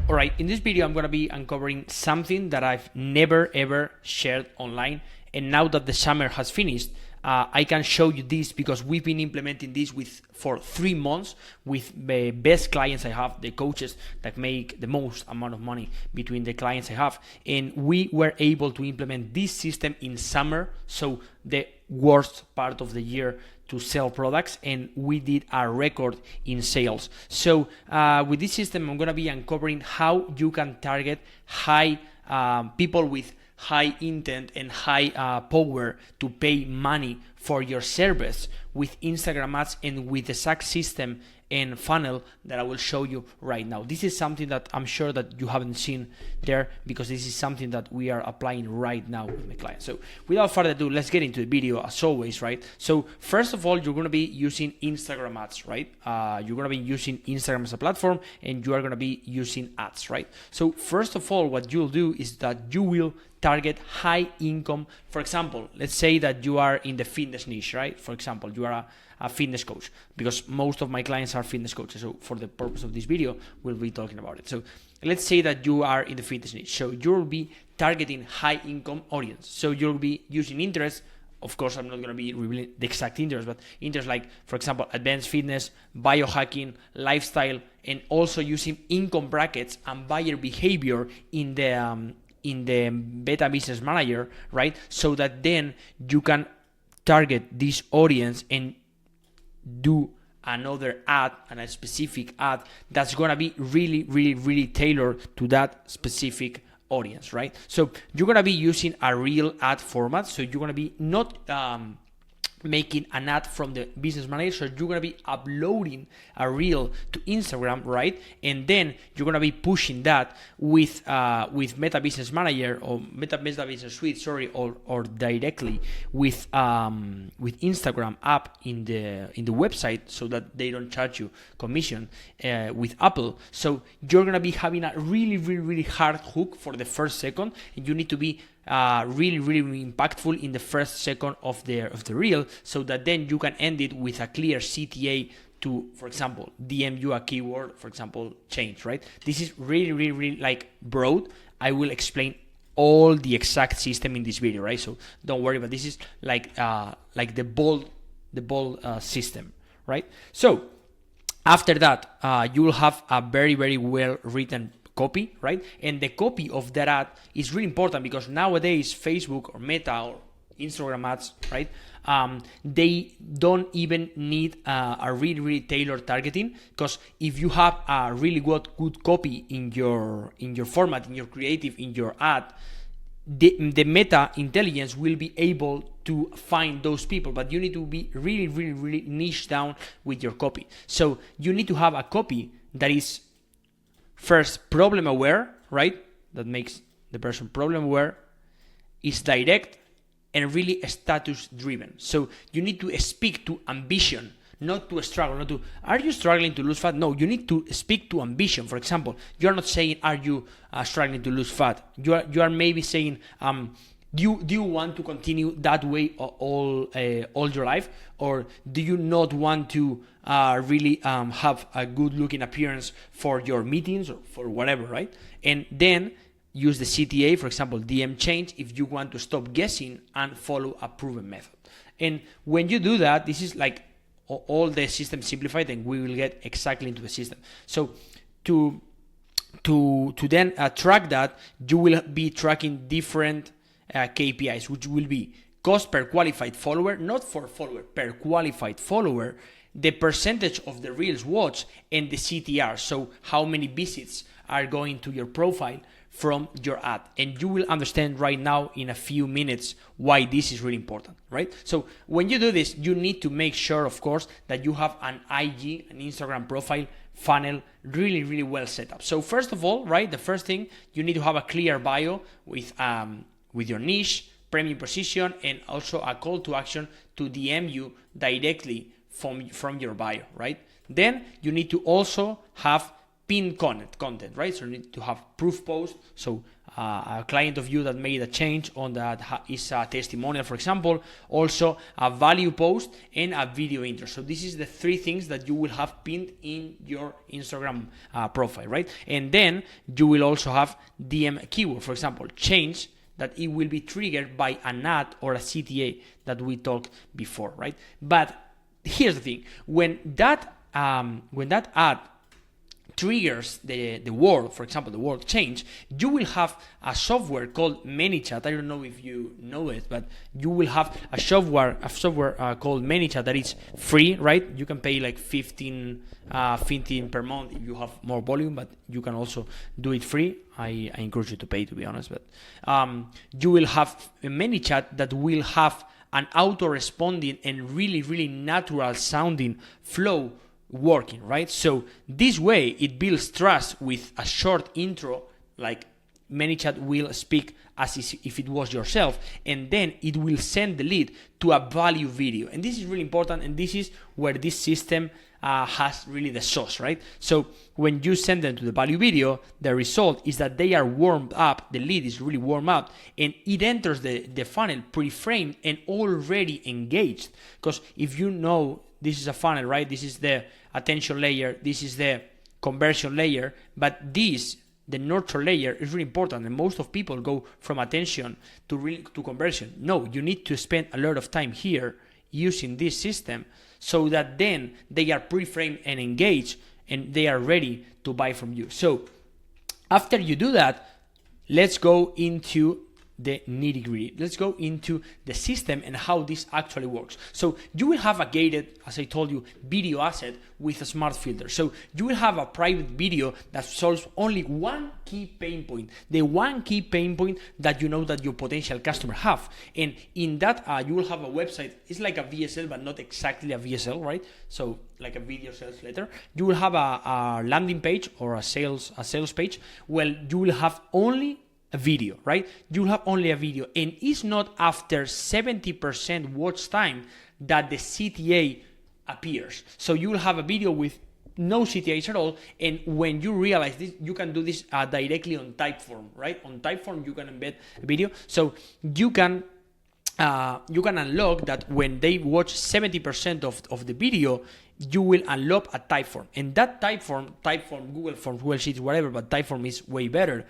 All right, in this video, I'm going to be uncovering something that I've never ever shared online. And now that the summer has finished, I can show you this because we've been implementing this for 3 months with the best clients I have, the coaches that make the most amount of money between the clients I have. And we were able to implement this system in summer, so the worst part of the year to sell products, and we did a record in sales. So with this system, I'm going to be uncovering how you can target high people with high intent and high power to pay money for your service with Instagram ads and with the exact system and funnel that I will show you right now. This is something that I'm sure that you haven't seen there, because this is something that we are applying right now with my clients. So without further ado, let's get into the video as always, right? So first of all, you're going to be using Instagram ads, right? You're going to be using Instagram as a platform, and you are going to be using ads, right? So first of all, what you'll do is that you will target high income. For example, let's say that you are in the fitness niche, right? For example, you are a fitness coach, because most of my clients are fitness coaches. So for the purpose of this video, we'll be talking about it. So let's say that you are in the fitness niche. So you'll be targeting high income audience. So you'll be using interests. Of course, I'm not going to be revealing the exact interest, but interests like, for example, advanced fitness, biohacking, lifestyle, and also using income brackets and buyer behavior in the Beta Business Manager, right? So that then you can target this audience and do another ad and a specific ad that's going to be really tailored to that specific audience, right? So you're going to be using a real ad format. So you're going to be not making an ad from the business manager. So you're going to be uploading a reel to Instagram, right? And then you're going to be pushing that with Meta Business Manager or Meta Business Suite, or directly with Instagram app in the website, so that they don't charge you commission with Apple. So you're going to be having a really hard hook for the first second, and you need to be really impactful in the first second of the reel, so that then you can end it with a clear CTA to, for example, DM you a keyword, for example, change, right? This is really like broad. I will explain all the exact system in this video, right? So don't worry, but this is like the bold system, right? So after that, you will have a very well written copy, right? And the copy of that ad is really important, because nowadays Facebook or Meta or Instagram ads, right? They don't even need a really tailored targeting, because if you have a really good copy in your format, in your creative, in your ad, the meta intelligence will be able to find those people. But you need to be really niche down with your copy. So you need to have a copy that is first problem aware, right? That makes the person problem aware, is direct, and really status driven. So you need to speak to ambition, not to struggle, are you struggling to lose fat? No, you need to speak to ambition. For example, you're not saying, are you struggling to lose fat? You are maybe saying, do you want to continue that way all your life, or do you not want to really have a good looking appearance for your meetings or for whatever, right? And then use the CTA, for example, DM change, if you want to stop guessing and follow a proven method. And when you do that, this is like all the system simplified, and we will get exactly into the system. So to then track that, you will be tracking different KPIs, which will be cost per qualified follower, not for follower, per qualified follower, the percentage of the reels watched, and the CTR, so how many visits are going to your profile from your ad. And you will understand right now in a few minutes why this is really important, right? So when you do this, you need to make sure, of course, that you have an IG, an Instagram profile funnel really well set up. So first of all, right, the first thing, you need to have a clear bio with your niche, premium position, and also a call to action to DM you directly from your bio, right? Then you need to also have pinned content, right? So you need to have proof post. So a client of you that made a change on that is a testimonial, for example. Also a value post and a video intro. So this is the three things that you will have pinned in your Instagram profile, right? And then you will also have DM keyword, for example, change, that it will be triggered by an ad or a CTA that we talked before, right? But here's the thing: when that ad triggers the word, for example, the word change, you will have a software called ManyChat. I don't know if you know it, but you will have a software called ManyChat that is free, right? You can pay like 15 per month if you have more volume, but you can also do it free. I encourage you to pay, to be honest, but you will have a ManyChat that will have an auto-responding and really, really natural sounding flow working, right? So this way it builds trust with a short intro, like ManyChat will speak as if it was yourself, and then it will send the lead to a value video. And this is really important, and this is where this system has really the sauce, right? So when you send them to the value video, the result is that they are warmed up, the lead is really warmed up, and it enters the funnel pre-framed and already engaged. Because if you know this is a funnel, right? This is the attention layer, this is the conversion layer, but this, the nurture layer, is really important, and most of people go from attention to conversion. No, you need to spend a lot of time here using this system so that then they are pre-framed and engaged and they are ready to buy from you. So after you do that, let's go into the nitty-gritty. Let's go into the system and how this actually works. So you will have a gated, as I told you, video asset with a smart filter. So you will have a private video that solves only one key pain point, the one key pain point that you know that your potential customer have. And in that, you will have a website. It's like a VSL, but not exactly a VSL, right? So like a video sales letter. You will have a landing page or a sales page. Well, you will have only a video, right? You have only a video, and it's not after 70% watch time that the CTA appears. So you will have a video with no CTAs at all, and when you realize this, you can do this directly on Typeform, right? On Typeform, you can embed a video, so you can unlock that when they watch 70% of the video, you will unlock a Typeform. And that Typeform, Google Forms, Google Sheets, whatever, but Typeform is way better.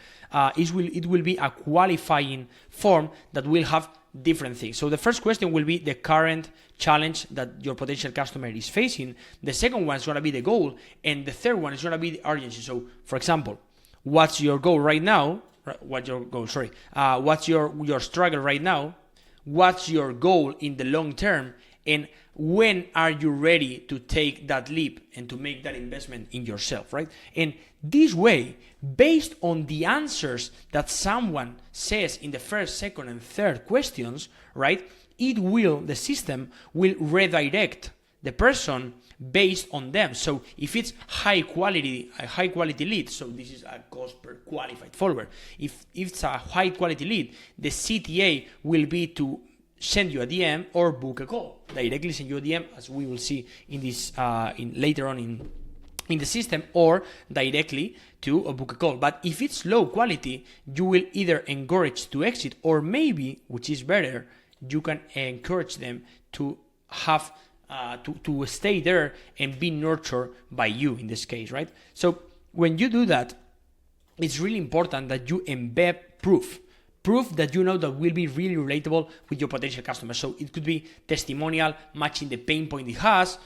It will be a qualifying form that will have different things. So the first question will be the current challenge that your potential customer is facing. The second one is going to be the goal. And the third one is going to be the urgency. So, for example, what's your goal right now? What's your struggle right now? What's your goal in the long term? And when are you ready to take that leap and to make that investment in yourself, right? And this way, based on the answers that someone says in the first, second, and third questions, right, the system will redirect the person based on them. So if it's a high quality lead, so this is a cost per qualified follower. If it's a high quality lead, the CTA will be to send you a DM or book a call. Directly send you a DM, as we will see in this later on in the system, or directly to a book a call. But if it's low quality, you will either encourage to exit, or maybe, which is better, you can encourage them to have to stay there and be nurtured by you in this case, right? So when you do that, it's really important that you embed proof that you know that will be really relatable with your potential customer. So it could be testimonial matching the pain point it has.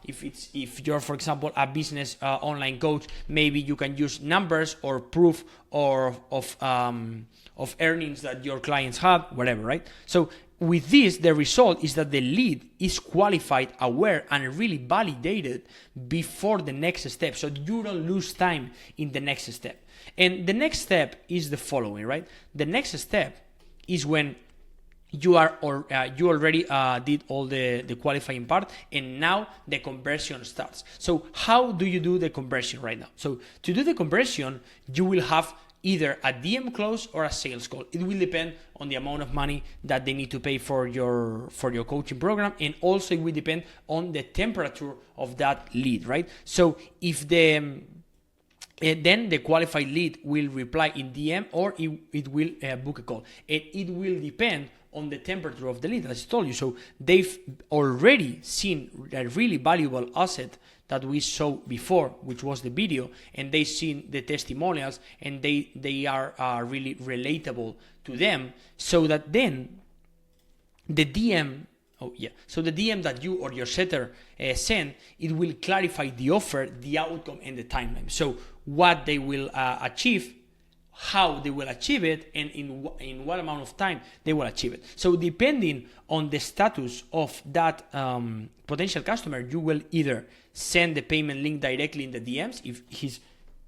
If you're, for example, a business online coach, maybe you can use numbers or proof of earnings that your clients have, whatever, right? So with this, the result is that the lead is qualified, aware, and really validated before the next step, so you don't lose time in the next step. And the next step is the following, right? The next step is when you already did all the qualifying part, and now the conversion starts. So how do you do the conversion right now? So to do the conversion, you will have either a DM close or a sales call. It will depend on the amount of money that they need to pay for your coaching program, and also it will depend on the temperature of that lead, right? So if the then the qualified lead will reply in DM, or it will book a call. And it will depend on the temperature of the lead, as I told you. So they've already seen a really valuable asset that we saw before, which was the video, and they've seen the testimonials, and they are really relatable to them, so that then the DM, so the DM that you or your setter send, it will clarify the offer, the outcome, and the timeline. So what they will achieve, how they will achieve it, and in what amount of time they will achieve it. So depending on the status of that potential customer, you will either send the payment link directly in the DMs if he's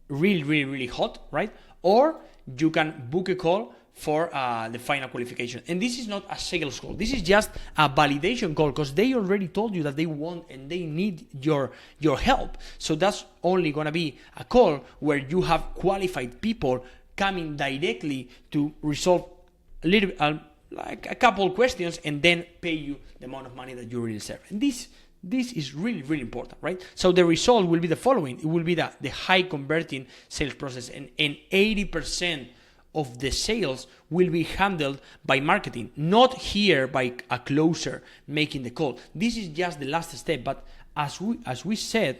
really, really, really hot, right? Or you can book a call for the final qualification. And this is not a sales call. This is just a validation call, because they already told you that they want and they need your help. So that's only gonna be a call where you have qualified people coming directly to resolve a little like a couple questions, and then pay you the amount of money that you really deserve. And this is really, really important, right? So the result will be the following. It will be the high converting sales process, and 80% of the sales will be handled by marketing, not here by a closer making the call. This is just the last step, but as we said,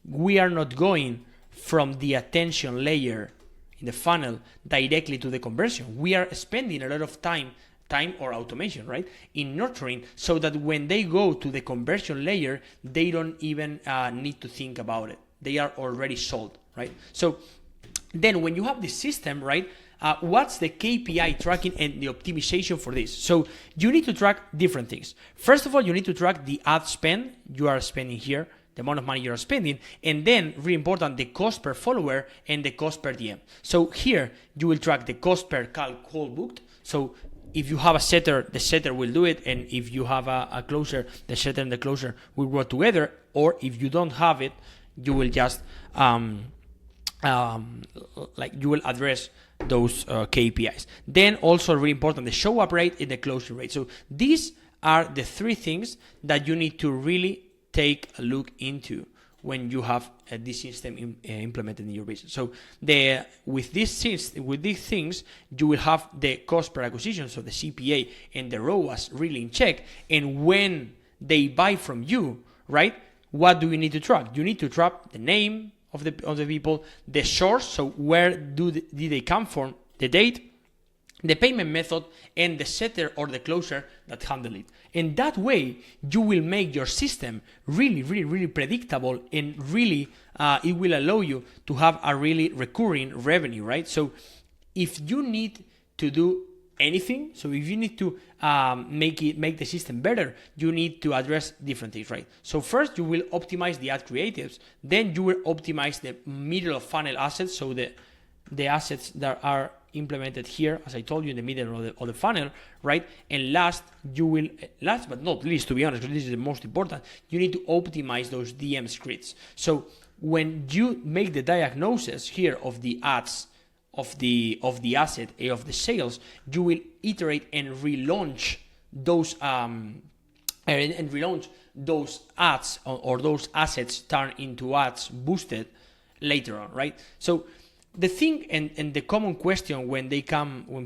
we are not going from the attention layer in the funnel directly to the conversion. We are spending a lot of time or automation, right, in nurturing, so that when they go to the conversion layer, they don't even need to think about it. They are already sold, right? So then when you have this system, right, what's the KPI tracking and the optimization for this? So you need to track different things. First of all, you need to track the ad spend you are spending here, the amount of money you are spending, and then, really important, the cost per follower and the cost per DM. So here you will track the cost per call booked. So if you have a setter, the setter will do it, and if you have a closer, the setter and the closer will work together. Or if you don't have it, you will just you will address those KPIs. Then also really important, the show up rate and the closing rate. So these are the three things that you need to really take a look into when you have this system implemented in your business. So with these things, you will have the cost per acquisition, so the CPA and the ROAS really in check. And when they buy from you, right, what do you need to track? You need to track the name of the people, the source, so where did they come from, the date, the payment method, and the setter or the closer that handle it. And that way, you will make your system really, really, really predictable, and really, it will allow you to have a really recurring revenue, right? So if you need to do anything, so if you need to make the system better, you need to address different things, right? So first, you will optimize the ad creatives, then you will optimize the middle of funnel assets, so the assets that are implemented here, as I told you, in the middle of the funnel, right? And last but not least, to be honest, because this is the most important, you need to optimize those DM scripts. So when you make the diagnosis here of the ads, of the asset, of the sales, you will iterate and relaunch those those ads or those assets turn into ads boosted later on, right? So the thing and the common question when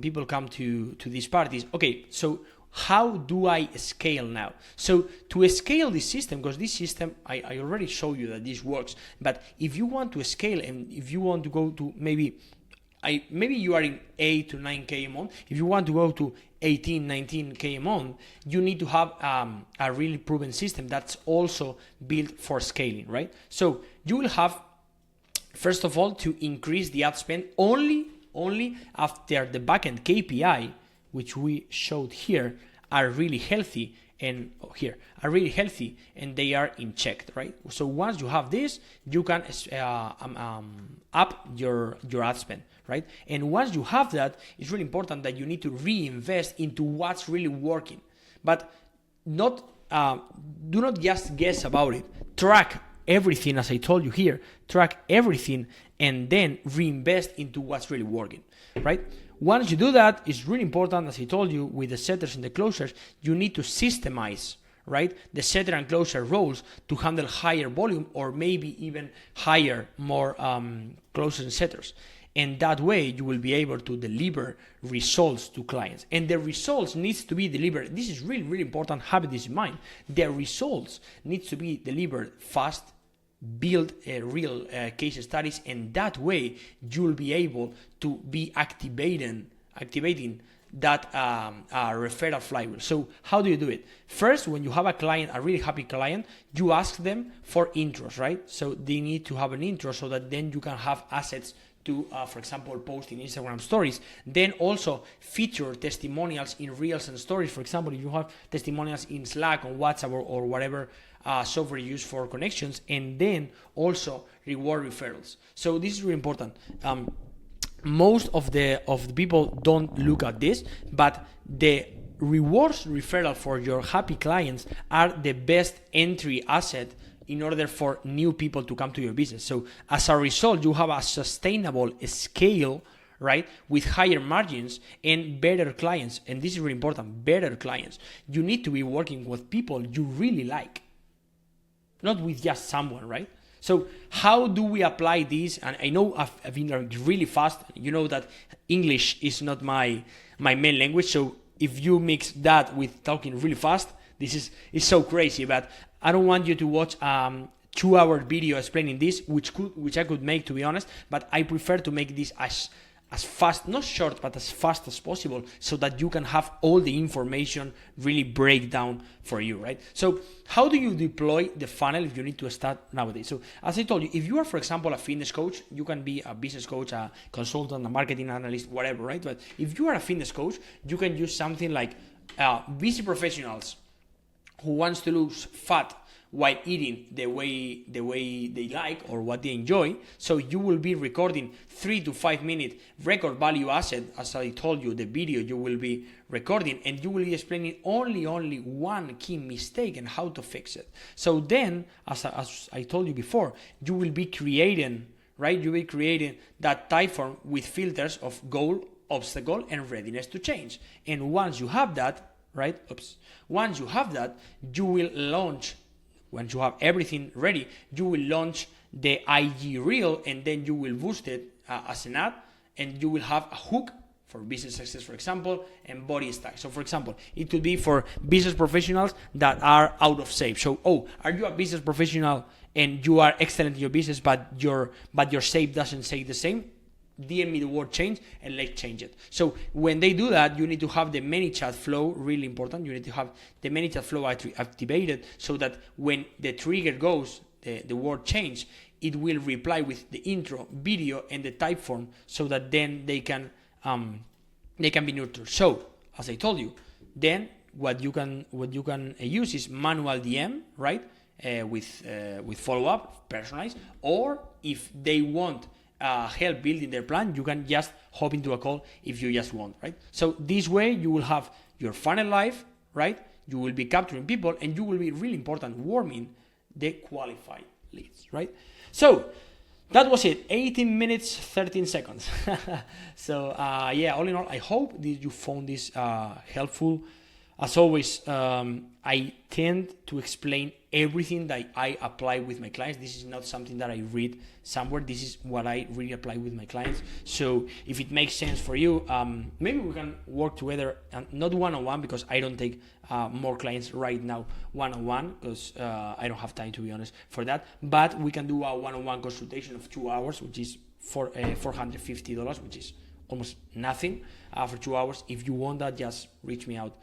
people come to this part is, okay, so how do I scale now? So to scale this system, because this system, I already showed you that this works, but if you want to scale and if you want to go to maybe you are in 8 to 9K a month, if you want to go to 18, 19K a month, you need to have a really proven system that's also built for scaling, right? So you will have, first of all, to increase the ad spend only after the backend KPI, which we showed here, are really healthy and they are in check, right? So once you have this, you can up your ad spend, right? And once you have that, it's really important that you need to reinvest into what's really working, but do not just guess about it. Track everything, as I told you here, track everything, and then reinvest into what's really working, right? Once you do that, it's really important, as I told you, with the setters and the closers, you need to systemize, right, the setter and closer roles to handle higher volume or maybe even higher, more closers and setters. And that way you will be able to deliver results to clients. And the results needs to be delivered. This is really, really important. Have this in mind. The results needs to be delivered fast, build real case studies, and that way you'll be able to be activating that referral flywheel. So how do you do it? First, when you have a client, a really happy client, you ask them for intros, right? So they need to have an intro so that then you can have assets to, for example, post in Instagram stories. Then also feature testimonials in Reels and stories. For example, if you have testimonials in Slack or WhatsApp or whatever software you use for connections, and then also reward referrals. So this is really important. Most of the people don't look at this, but the rewards referral for your happy clients are the best entry asset in order for new people to come to your business. So as a result, you have a sustainable scale, right, with higher margins and better clients. And this is really important, better clients. You need to be working with people you really like, not with just someone, right? So how do we apply this? And I know I've been really fast. You know that English is not my main language. So if you mix that with talking really fast, this is so crazy. But I don't want you to watch 2-hour video explaining this, which I could make, to be honest. But I prefer to make this as fast, not short, but as fast as possible, so that you can have all the information really break down for you, right? So how do you deploy the funnel if you need to start nowadays? So as I told you, if you are, for example, a fitness coach, you can be a business coach, a consultant, a marketing analyst, whatever, right? But if you are a fitness coach, you can use something like busy professionals who wants to lose fat while eating the way they like or what they enjoy. So you will be recording 3 to 5 minute record value asset. As I told you, the video you will be recording, and you will be explaining only one key mistake and how to fix it. So then, as I told you before, you will be creating, right? You will be creating that typeform with filters of goal, obstacle, and readiness to change. And once you have that, right? Once you have that, you will launch. Once you have everything ready, you will launch the IG reel, and then you will boost it as an ad, and you will have a hook for business success, for example, and body stack. So for example, it could be for business professionals that are out of shape. So, are you a business professional and you are excellent in your business, but your shape doesn't say the same? DM me the word change and let's change it. So when they do that, you need to have the ManyChat flow, really important. You need to have the ManyChat flow activated so that when the trigger goes, the word change, it will reply with the intro, video, and the typeform, so that then they can be nurtured. So as I told you, then what you can use is manual DM, right? With follow up, personalized, or if they want help building their plan, you can just hop into a call if you just want, right? So this way you will have your funnel live, right? You will be capturing people, and you will be, really important, warming the qualified leads, right? So that was it, 18 minutes, 13 seconds. So yeah, all in all, I hope that you found this helpful. As always, I tend to explain everything that I apply with my clients. This is not something that I read somewhere. This is what I really apply with my clients. So if it makes sense for you, maybe we can work together, not one-on-one, because I don't take more clients right now one-on-one, because I don't have time, to be honest, for that. But we can do a one-on-one consultation of 2 hours, which is for $450, which is almost nothing for 2 hours. If you want that, just reach me out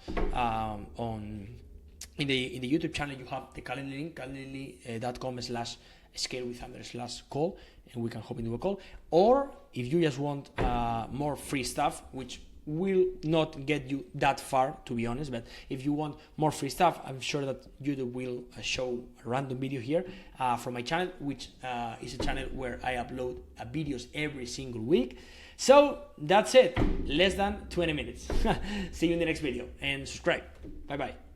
in the YouTube channel. You have the Calendly link, calendly.com/scalewithunder/call, and we can hop into a call. Or if you just want more free stuff, which will not get you that far, to be honest, but if you want more free stuff, I'm sure that YouTube will show a random video here from my channel, which is a channel where I upload videos every single week. So that's it, less than 20 minutes. See you in the next video, and subscribe. Bye bye.